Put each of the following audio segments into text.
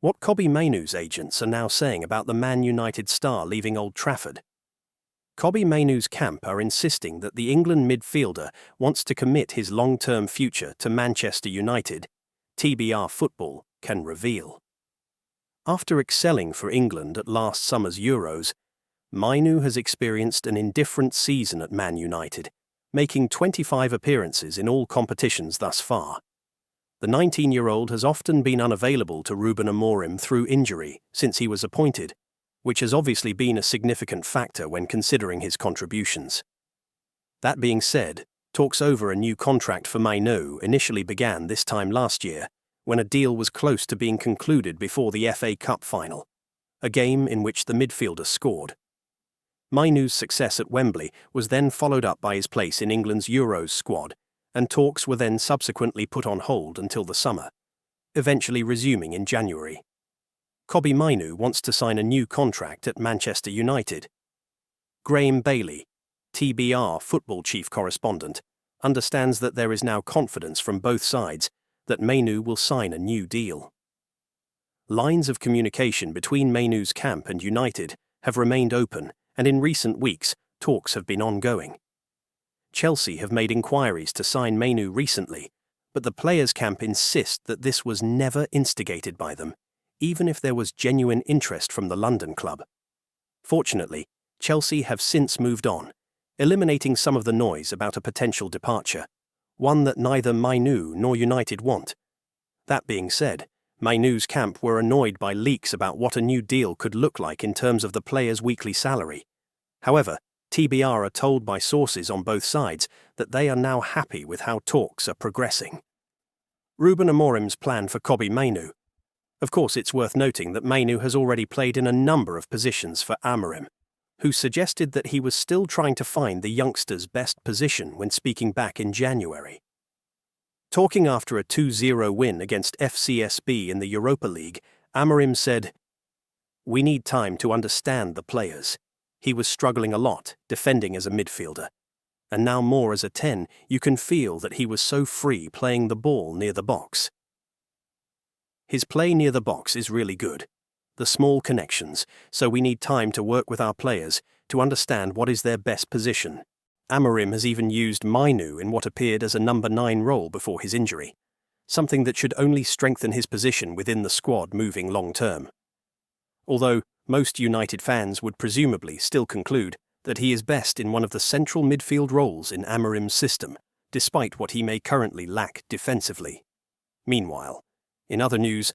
What Kobbie Mainoo's agents are now saying about the Man United star leaving Old Trafford. Kobbie Mainoo's camp are insisting that the England midfielder wants to commit his long-term future to Manchester United, TBR Football can reveal. After excelling for England at last summer's Euros, Mainoo has experienced an indifferent season at Man United, making 25 appearances in all competitions thus far. The 19-year-old has often been unavailable to Ruben Amorim through injury since he was appointed, which has obviously been a significant factor when considering his contributions. That being said, talks over a new contract for Mainoo initially began this time last year, when a deal was close to being concluded before the FA Cup final, a game in which the midfielder scored. Mainoo's success at Wembley was then followed up by his place in England's Euros squad, and talks were then subsequently put on hold until the summer, eventually resuming in January. Kobbie Mainoo wants to sign a new contract at Manchester United. Graham Bailey, TBR football chief correspondent, understands that there is now confidence from both sides that Mainoo will sign a new deal. Lines of communication between Mainoo's camp and United have remained open, and in recent weeks, talks have been ongoing. Chelsea have made inquiries to sign Mainoo recently, but the players' camp insist that this was never instigated by them, even if there was genuine interest from the London club. Fortunately, Chelsea have since moved on, eliminating some of the noise about a potential departure, one that neither Mainoo nor United want. That being said, Mainoo's camp were annoyed by leaks about what a new deal could look like in terms of the player's weekly salary. However, TBR are told by sources on both sides that they are now happy with how talks are progressing. Ruben Amorim's plan for Kobbie Mainoo. Of course, it's worth noting that Mainoo has already played in a number of positions for Amorim, who suggested that he was still trying to find the youngster's best position when speaking back in January. Talking after a 2-0 win against FCSB in the Europa League, Amorim said, "We need time to understand the players. He was struggling a lot, defending as a midfielder. And now more as a 10, you can feel that he was so free playing the ball near the box. His play near the box is really good. The small connections, so we need time to work with our players to understand what is their best position." Amorim has even used Mainoo in what appeared as a number 9 role before his injury, something that should only strengthen his position within the squad moving long-term. Although most United fans would presumably still conclude that he is best in one of the central midfield roles in Amorim's system, despite what he may currently lack defensively. Meanwhile, in other news,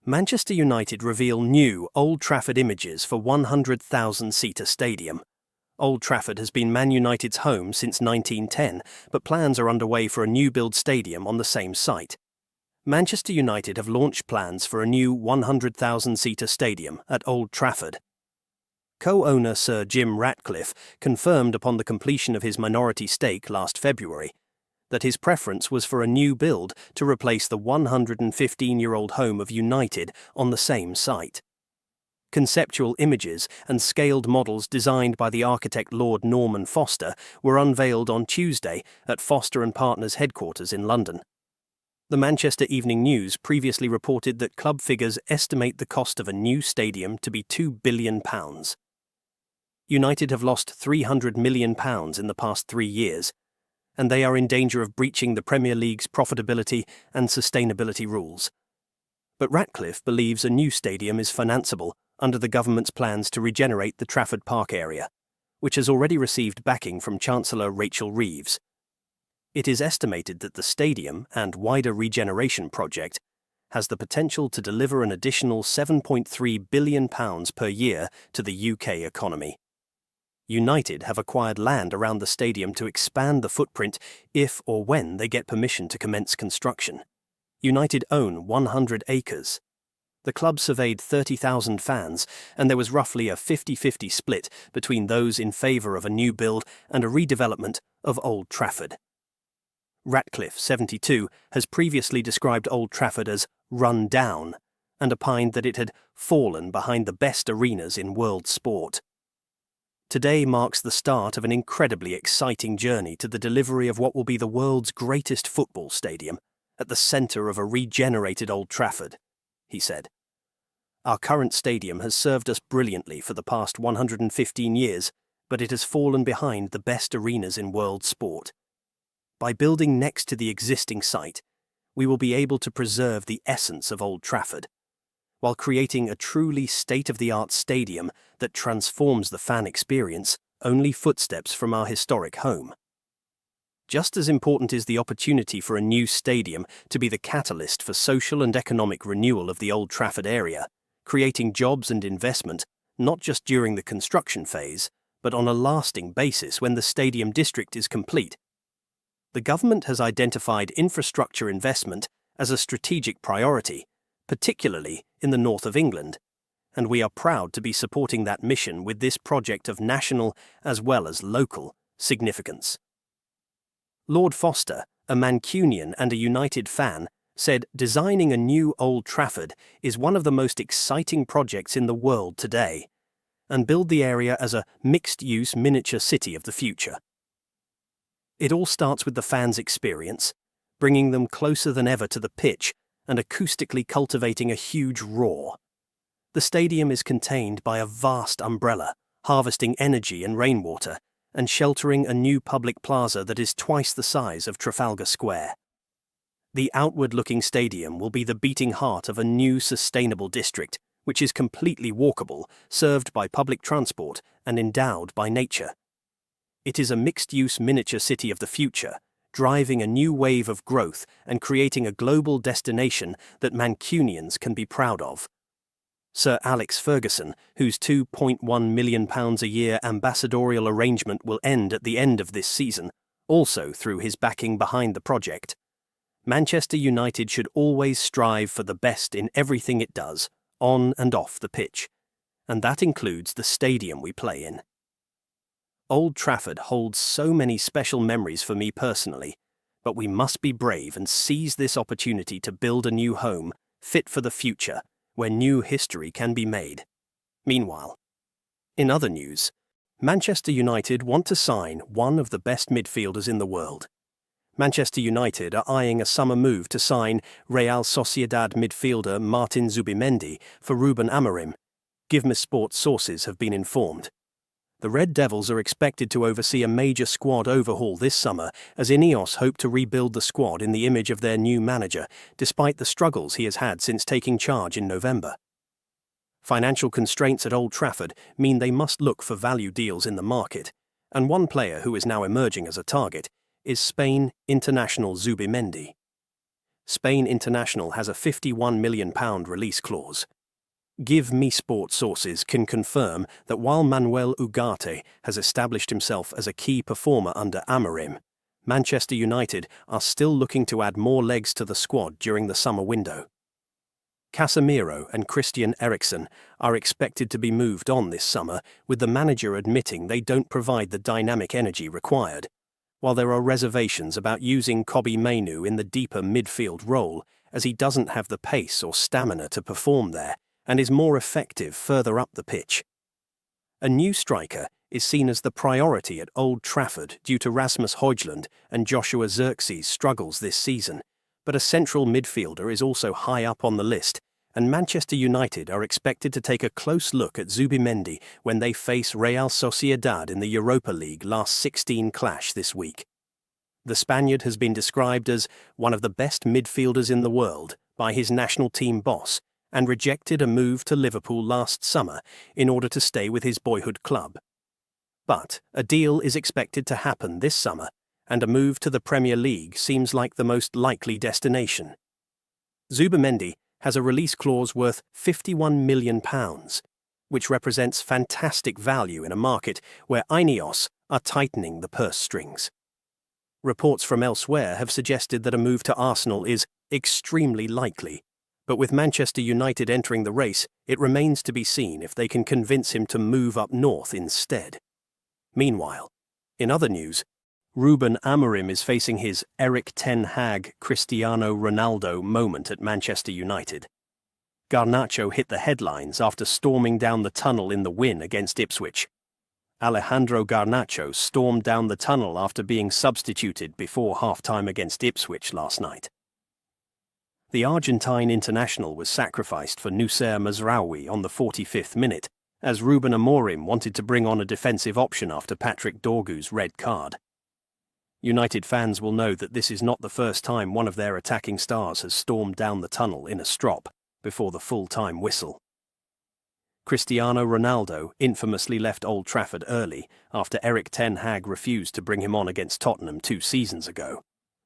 Manchester United reveal new Old Trafford images for 100,000-seater stadium. Old Trafford has been Man United's home since 1910, but plans are underway for a new-build stadium on the same site. Manchester United have launched plans for a new 100,000-seater stadium at Old Trafford. Co-owner Sir Jim Ratcliffe confirmed upon the completion of his minority stake last February that his preference was for a new build to replace the 115-year-old home of United on the same site. Conceptual images and scaled models designed by the architect Lord Norman Foster were unveiled on Tuesday at Foster & Partners headquarters in London. The Manchester Evening News previously reported that club figures estimate the cost of a new stadium to be £2 billion. United have lost £300 million in the past 3 years, and they are in danger of breaching the Premier League's profitability and sustainability rules. But Ratcliffe believes a new stadium is financeable under the government's plans to regenerate the Trafford Park area, which has already received backing from Chancellor Rachel Reeves. It is estimated that the stadium and wider regeneration project has the potential to deliver an additional £7.3 billion per year to the UK economy. United have acquired land around the stadium to expand the footprint if or when they get permission to commence construction. United own 100 acres. The club surveyed 30,000 fans, and there was roughly a 50-50 split between those in favour of a new build and a redevelopment of Old Trafford. Ratcliffe, 72, has previously described Old Trafford as run down and opined that it had fallen behind the best arenas in world sport. Today marks the start of an incredibly exciting journey to the delivery of what will be the world's greatest football stadium at the centre of a regenerated Old Trafford, he said. Our current stadium has served us brilliantly for the past 115 years, but it has fallen behind the best arenas in world sport. By building next to the existing site, we will be able to preserve the essence of Old Trafford, while creating a truly state-of-the-art stadium that transforms the fan experience, only footsteps from our historic home. Just as important is the opportunity for a new stadium to be the catalyst for social and economic renewal of the Old Trafford area, creating jobs and investment not just during the construction phase, but on a lasting basis when the stadium district is complete. The government has identified infrastructure investment as a strategic priority, particularly in the north of England, and we are proud to be supporting that mission with this project of national as well as local significance. Lord Foster, a Mancunian and a United fan, said designing a new Old Trafford is one of the most exciting projects in the world today, and build the area as a mixed-use miniature city of the future. It all starts with the fans' experience, bringing them closer than ever to the pitch and acoustically cultivating a huge roar. The stadium is contained by a vast umbrella, harvesting energy and rainwater, and sheltering a new public plaza that is twice the size of Trafalgar Square. The outward-looking stadium will be the beating heart of a new sustainable district, which is completely walkable, served by public transport, and endowed by nature. It is a mixed-use miniature city of the future, driving a new wave of growth and creating a global destination that Mancunians can be proud of. Sir Alex Ferguson, whose £2.1 million a year ambassadorial arrangement will end at the end of this season, also threw his backing behind the project. Manchester United should always strive for the best in everything it does, on and off the pitch, and that includes the stadium we play in. Old Trafford holds so many special memories for me personally, but we must be brave and seize this opportunity to build a new home, fit for the future, where new history can be made. Meanwhile, in other news, Manchester United want to sign one of the best midfielders in the world. Manchester United are eyeing a summer move to sign Real Sociedad midfielder Martin Zubimendi for Ruben Amorim, GivMe Sports sources have been informed. The Red Devils are expected to oversee a major squad overhaul this summer as Ineos hope to rebuild the squad in the image of their new manager, despite the struggles he has had since taking charge in November. Financial constraints at Old Trafford mean they must look for value deals in the market, and one player who is now emerging as a target is Spain international Zubimendi. Spain international has a £51 million release clause. GivMe Sports sources can confirm that while Manuel Ugarte has established himself as a key performer under Amorim, Manchester United are still looking to add more legs to the squad during the summer window. Casemiro and Christian Eriksen are expected to be moved on this summer, with the manager admitting they don't provide the dynamic energy required, while there are reservations about using Kobbie Mainoo in the deeper midfield role, as he doesn't have the pace or stamina to perform there, and is more effective further up the pitch. A new striker is seen as the priority at Old Trafford due to Rasmus Højlund and Joshua Zirkzee's struggles this season, but a central midfielder is also high up on the list, and Manchester United are expected to take a close look at Zubimendi when they face Real Sociedad in the Europa League last 16 clash this week. The Spaniard has been described as one of the best midfielders in the world by his national team boss, and rejected a move to Liverpool last summer in order to stay with his boyhood club. But a deal is expected to happen this summer, and a move to the Premier League seems like the most likely destination. Zubimendi has a release clause worth £51 million, which represents fantastic value in a market where Ineos are tightening the purse strings. Reports from elsewhere have suggested that a move to Arsenal is extremely likely, but with Manchester United entering the race, it remains to be seen if they can convince him to move up north instead. Meanwhile, in other news, Ruben Amorim is facing his Erik ten Hag Cristiano Ronaldo moment at Manchester United. Garnacho hit the headlines after storming down the tunnel in the win against Ipswich. Alejandro Garnacho stormed down the tunnel after being substituted before half-time against Ipswich last night. The Argentine international was sacrificed for Nusser Mazraoui on the 45th minute, as Ruben Amorim wanted to bring on a defensive option after Patrick Dorgu's red card. United fans will know that this is not the first time one of their attacking stars has stormed down the tunnel in a strop before the full-time whistle. Cristiano Ronaldo infamously left Old Trafford early after Erik ten Hag refused to bring him on against Tottenham 2 seasons ago.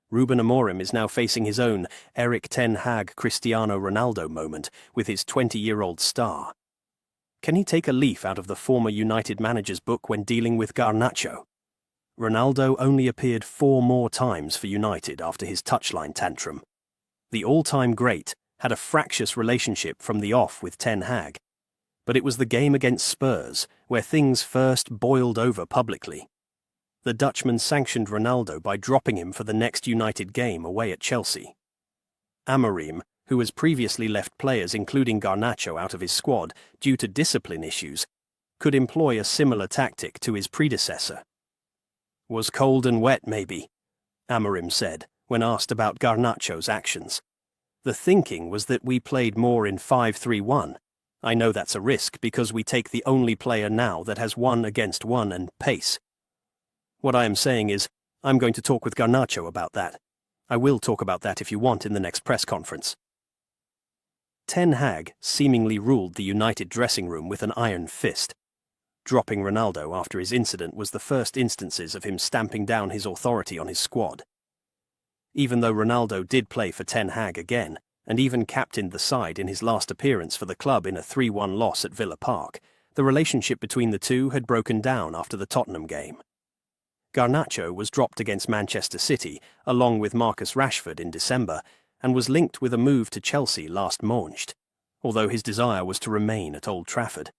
Ruben Amorim is now facing his own Erik ten Hag Cristiano Ronaldo moment with his 20-year-old star. Can he take a leaf out of the former United manager's book when dealing with Garnacho? Ronaldo only appeared 4 more times for United after his touchline tantrum. The all-time great had a fractious relationship from the off with ten Hag, but it was the game against Spurs where things first boiled over publicly. The Dutchman sanctioned Ronaldo by dropping him for the next United game away at Chelsea. Amorim, who has previously left players including Garnacho out of his squad due to discipline issues, could employ a similar tactic to his predecessor. "Was cold and wet, maybe," Amorim said when asked about Garnacho's actions. "The thinking was that we played more in 5-3-1. I know that's a risk because we take the only player now that has 1-against-1 and pace. What I am saying is, I'm going to talk with Garnacho about that. I will talk about that if you want in the next press conference." Ten Hag seemingly ruled the United dressing room with an iron fist. Dropping Ronaldo after his incident was the first instances of him stamping down his authority on his squad. Even though Ronaldo did play for Ten Hag again, and even captained the side in his last appearance for the club in a 3-1 loss at Villa Park, the relationship between the two had broken down after the Tottenham game. Garnacho was dropped against Manchester City, along with Marcus Rashford in December, and was linked with a move to Chelsea last Moncht, although his desire was to remain at Old Trafford.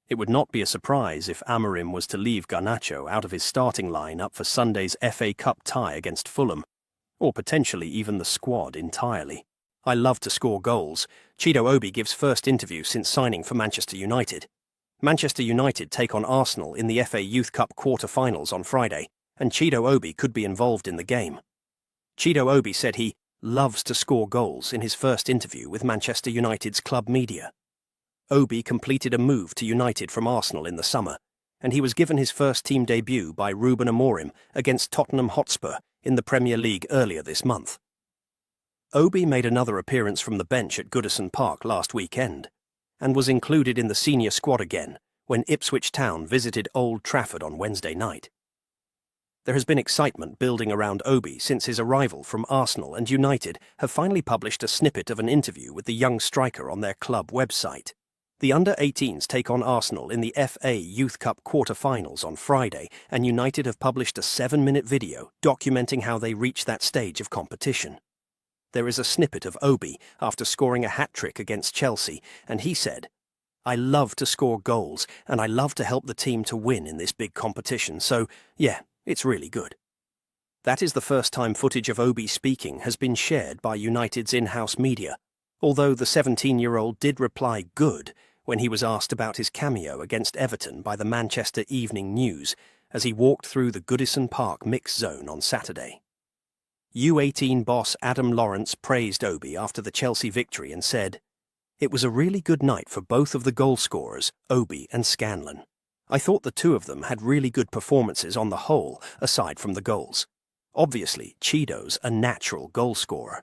It would not be a surprise if Amorim was to leave Garnacho out of his starting line-up for Sunday's FA Cup tie against Fulham, or potentially even the squad entirely. "I love to score goals." Chido Obi gives first interview since signing for Manchester United. Manchester United take on Arsenal in the FA Youth Cup quarter-finals on Friday, and Chido Obi could be involved in the game. Chido Obi said he loves to score goals in his first interview with Manchester United's club media. Obi completed a move to United from Arsenal in the summer, and he was given his first team debut by Ruben Amorim against Tottenham Hotspur in the Premier League earlier this month. Obi made another appearance from the bench at Goodison Park last weekend, and was included in the senior squad again when Ipswich Town visited Old Trafford on Wednesday night. There has been excitement building around Obi since his arrival from Arsenal, and United have finally published a snippet of an interview with the young striker on their club website. The under-18s take on Arsenal in the FA Youth Cup quarter-finals on Friday, and United have published a 7-minute video documenting how they reached that stage of competition. There is a snippet of Obi after scoring a hat-trick against Chelsea, and he said, "I love to score goals, and I love to help the team to win in this big competition, so, yeah, it's really good." That is the first time footage of Obi speaking has been shared by United's in-house media, although the 17-year-old did reply good when he was asked about his cameo against Everton by the Manchester Evening News as he walked through the Goodison Park mixed zone on Saturday. U18 boss Adam Lawrence praised Obi after the Chelsea victory and said, "It was a really good night for both of the goal scorers, Obi and Scanlon. I thought the two of them had really good performances on the whole, aside from the goals. Obviously, Chido's a natural goal scorer.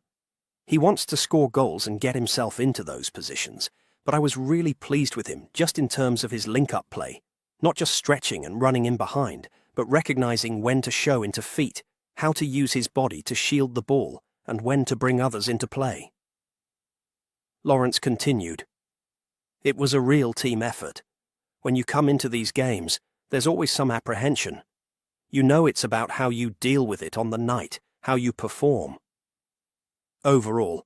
He wants to score goals and get himself into those positions, but I was really pleased with him just in terms of his link-up play, not just stretching and running in behind, but recognizing when to show into feet, how to use his body to shield the ball, and when to bring others into play." Lawrence continued, "It was a real team effort. When you come into these games, there's always some apprehension. You know it's about how you deal with it on the night, how you perform. Overall,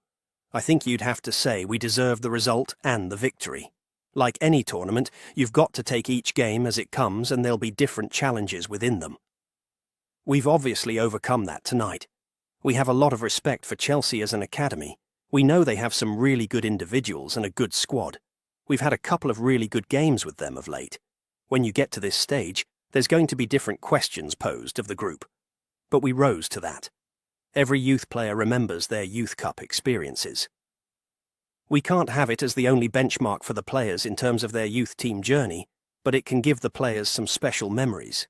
I think you'd have to say we deserved the result and the victory. Like any tournament, you've got to take each game as it comes, and there'll be different challenges within them. We've obviously overcome that tonight. We have a lot of respect for Chelsea as an academy. We know they have some really good individuals and a good squad. We've had a couple of really good games with them of late. When you get to this stage, there's going to be different questions posed of the group. But we rose to that. Every youth player remembers their youth cup experiences. We can't have it as the only benchmark for the players in terms of their youth team journey, but it can give the players some special memories.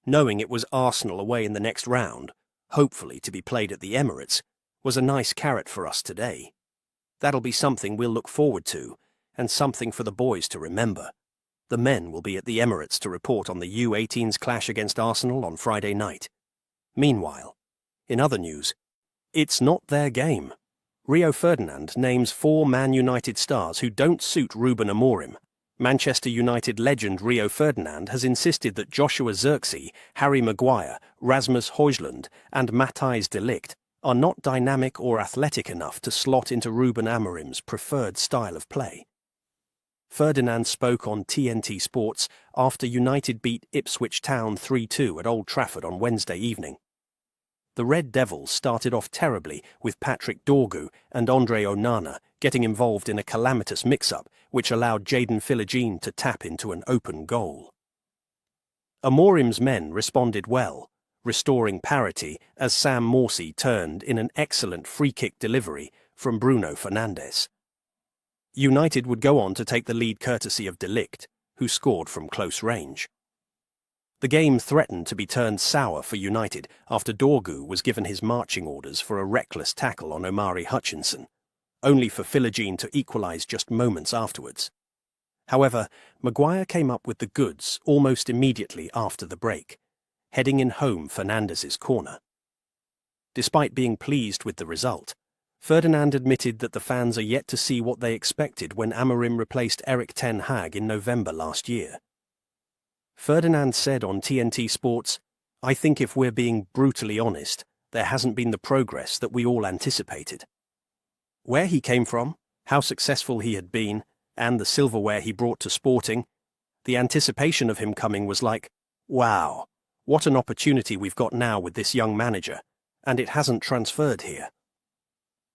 Knowing it was Arsenal away in the next round, hopefully to be played at the Emirates, was a nice carrot for us today. That'll be something we'll look forward to, and something for the boys to remember. The men will be at the Emirates to report on the U18's clash against Arsenal on Friday night. Meanwhile, in other news, it's not their game. Rio Ferdinand names 4 Man United stars who don't suit Ruben Amorim. Manchester United legend Rio Ferdinand has insisted that Joshua Zirkzee, Harry Maguire, Rasmus Højlund and Matthijs de Ligt are not dynamic or athletic enough to slot into Ruben Amorim's preferred style of play. Ferdinand spoke on TNT Sports after United beat Ipswich Town 3-2 at Old Trafford on Wednesday evening. The Red Devils started off terribly with Patrick Dorgu and Andre Onana getting involved in a calamitous mix-up which allowed Jadon Philogene to tap into an open goal. Amorim's men responded well, restoring parity as Sam Morsy turned in an excellent free-kick delivery from Bruno Fernandes. United would go on to take the lead courtesy of de Ligt, who scored from close range. The game threatened to be turned sour for United after Dorgu was given his marching orders for a reckless tackle on Omari Hutchinson, only for Philogene to equalise just moments afterwards. However, Maguire came up with the goods almost immediately after the break, heading in home Fernandes's corner. Despite being pleased with the result, Ferdinand admitted that the fans are yet to see what they expected when Amorim replaced Erik ten Hag in November last year. Ferdinand said on TNT Sports, "I think if we're being brutally honest, there hasn't been the progress that we all anticipated." Where he came from, how successful he had been, and the silverware he brought to Sporting, the anticipation of him coming was like, wow, what an opportunity we've got now with this young manager, and it hasn't transferred here.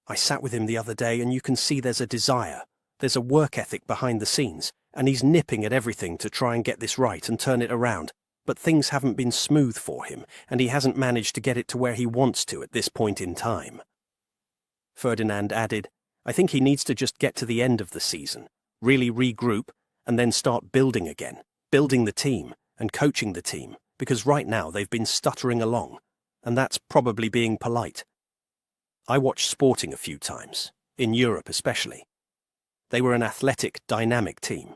I sat with him the other day and you can see there's a desire, there's a work ethic behind the scenes, and he's nipping at everything to try and get this right and turn it around, but things haven't been smooth for him, and he hasn't managed to get it to where he wants to at this point in time. Ferdinand added, "I think he needs to just get to the end of the season, really regroup, and then start building again, building the team and coaching the team, because right now they've been stuttering along, and that's probably being polite." I watched Sporting a few times, in Europe especially. They were an athletic, dynamic team.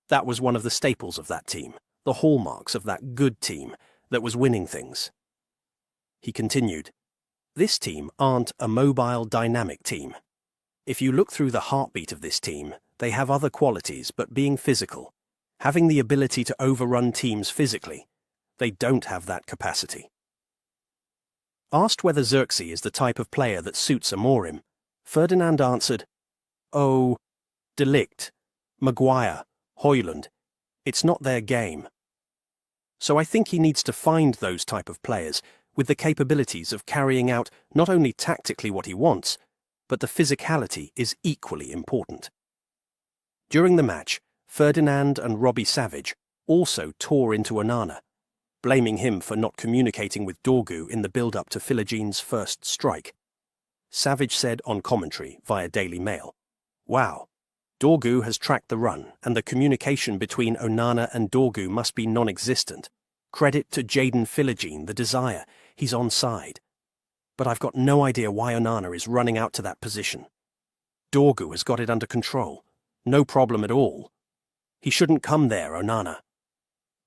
That was one of the staples of that team, the hallmarks of that good team that was winning things. He continued, "This team aren't a mobile, dynamic team. If you look through the heartbeat of this team, they have other qualities, but being physical, having the ability to overrun teams physically, they don't have that capacity." Asked whether Zirkzee is the type of player that suits Amorim, Ferdinand answered, "Oh, de Ligt, Maguire, Højlund, it's not their game. So I think he needs to find those type of players with the capabilities of carrying out not only tactically what he wants, but the physicality is equally important." During the match, Ferdinand and Robbie Savage also tore into Onana, blaming him for not communicating with Dorgu in the build-up to Philogene's first strike. Savage said on commentary via Daily Mail, "Wow, Dorgu has tracked the run, and the communication between Onana and Dorgu must be non-existent. Credit to Jadon Philogene, the desire, he's onside. But I've got no idea why Onana is running out to that position. Dorgu has got it under control, no problem at all. He shouldn't come there, Onana.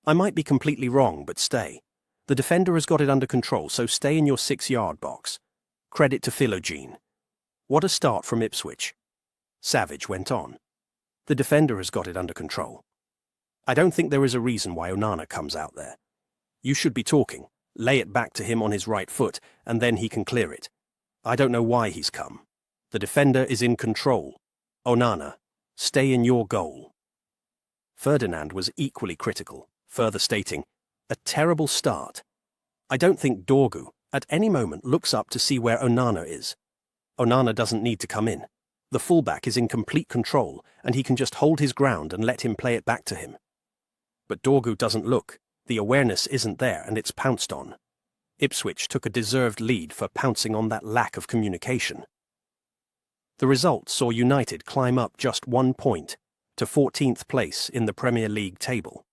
I might be completely wrong, but stay. The defender has got it under control, so stay in your 6-yard box. Credit to Philogene. What a start from Ipswich." Savage went on, "The defender has got it under control. I don't think there is a reason why Onana comes out there. You should be talking, lay it back to him on his right foot, and then he can clear it. I don't know why he's come. The defender is in control. Onana, stay in your goal." Ferdinand was equally critical, further stating, "A terrible start. I don't think Dorgu, at any moment, looks up to see where Onana is. Onana doesn't need to come in. The fullback is in complete control, and he can just hold his ground and let him play it back to him. But Dorgu doesn't look. The awareness isn't there, and it's pounced on. Ipswich took a deserved lead for pouncing on that lack of communication. The result saw United climb up just 1 point to 14th place in the Premier League table.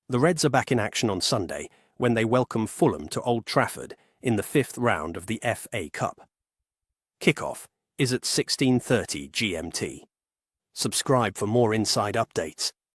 The Reds are back in action on Sunday when they welcome Fulham to Old Trafford in the 5th round of the FA Cup. Kickoff is at 16:30 GMT. Subscribe for more inside updates.